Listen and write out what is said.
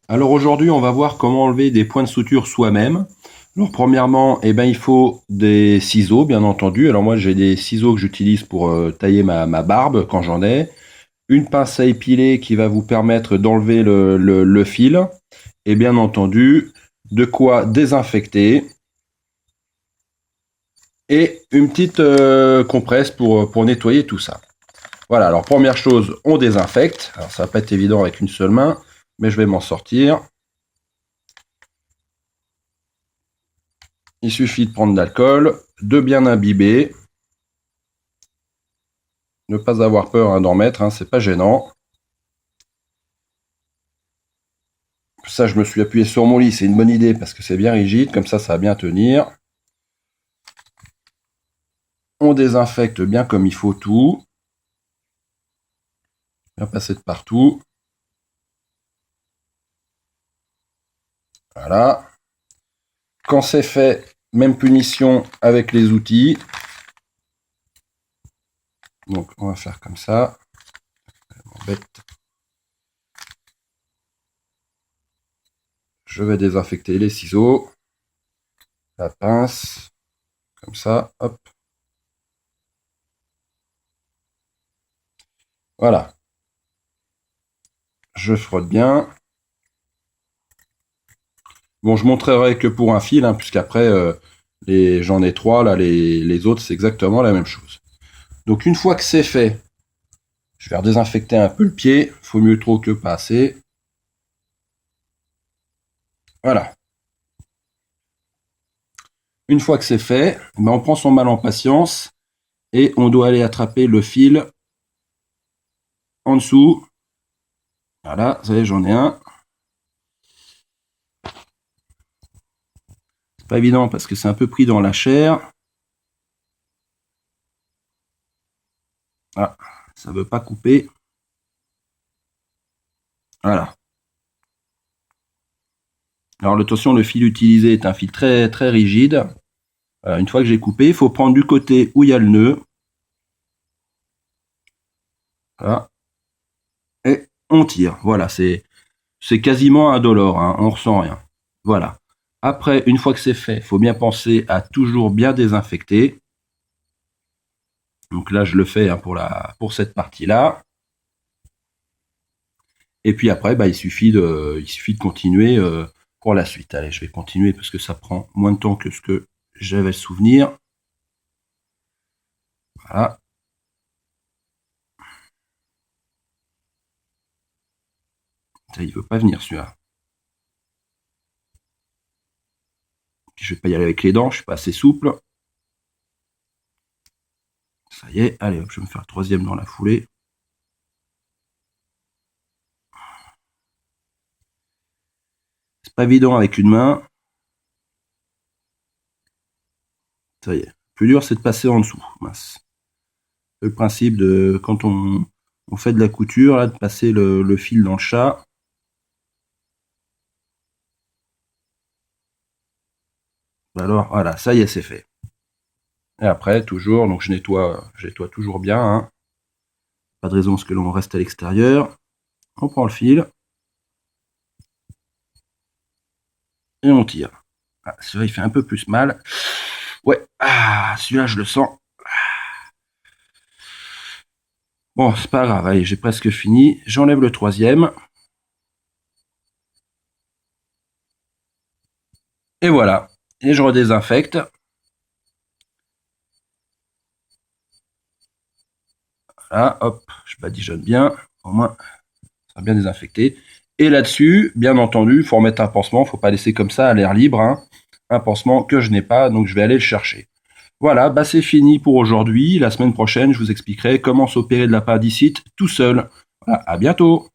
Alors aujourd'hui, on va voir comment enlever des points de suture soi-même. Alors premièrement, il faut des ciseaux, bien entendu. Alors moi, j'ai des ciseaux que j'utilise pour tailler ma barbe quand j'en ai. Une pince à épiler qui va vous permettre d'enlever le fil. Et bien entendu, de quoi désinfecter. Et une petite compresse pour nettoyer tout ça. Voilà, alors première chose, on désinfecte. Alors ça va pas être évident avec une seule main, mais je vais m'en sortir. Il suffit de prendre de l'alcool, de bien imbiber, ne pas avoir peur d'en mettre, c'est pas gênant. Ça, je me suis appuyé sur mon lit, c'est une bonne idée parce que c'est bien rigide, comme ça va bien tenir. On désinfecte bien comme il faut tout. Bien passer de partout. Voilà. Quand c'est fait, même punition avec les outils. Donc, on va faire comme ça. Je vais désinfecter les ciseaux. La pince. Comme ça, hop. Voilà. Je frotte bien. Bon, je montrerai que pour un fil, puisqu'après, j'en ai trois, là, les autres, c'est exactement la même chose. Donc, une fois que c'est fait, je vais redésinfecter un peu le pied. Faut mieux trop que pas assez. Voilà. Une fois que c'est fait, on prend son mal en patience et on doit aller attraper le fil en dessous. Voilà, vous savez, j'en ai un. C'est pas évident parce que c'est un peu pris dans la chair. Ah, ça veut pas couper. Voilà. Alors attention, le fil utilisé est un fil très très rigide. Une fois que j'ai coupé, il faut prendre du côté où il y a le nœud. Voilà. Et on tire. Voilà, c'est quasiment indolore, on ressent rien. Voilà. Après, une fois que c'est fait, il faut bien penser à toujours bien désinfecter. Donc là, je le fais pour cette partie-là. Et puis après, il suffit de continuer pour la suite. Allez, je vais continuer parce que ça prend moins de temps que ce que j'avais souvenir. Voilà. Ça, il veut pas venir celui-là. Je vais pas y aller avec les dents, je suis pas assez souple. Ça y est, allez hop, je vais me faire le troisième dans la foulée. C'est pas évident avec une main. Ça y est. Le plus dur, c'est de passer en dessous. Mince. Le principe de quand on fait de la couture, là, de passer le fil dans le chat. Alors voilà, ça y est, c'est fait. Et après, toujours, donc je nettoie toujours bien. Pas de raison à ce que l'on reste à l'extérieur. On prend le fil. Et on tire. Ah, celui-là, il fait un peu plus mal. Ouais, celui-là, je le sens. Bon, c'est pas grave, allez, j'ai presque fini. J'enlève le troisième. Et voilà. Et je redésinfecte. Voilà, hop, je badigeonne bien. Au moins, ça va bien désinfecté. Et là-dessus, bien entendu, il faut remettre un pansement. Il ne faut pas laisser comme ça à l'air libre. Un pansement que je n'ai pas, donc je vais aller le chercher. Voilà, c'est fini pour aujourd'hui. La semaine prochaine, je vous expliquerai comment s'opérer de l'appendicite tout seul. Voilà, à bientôt.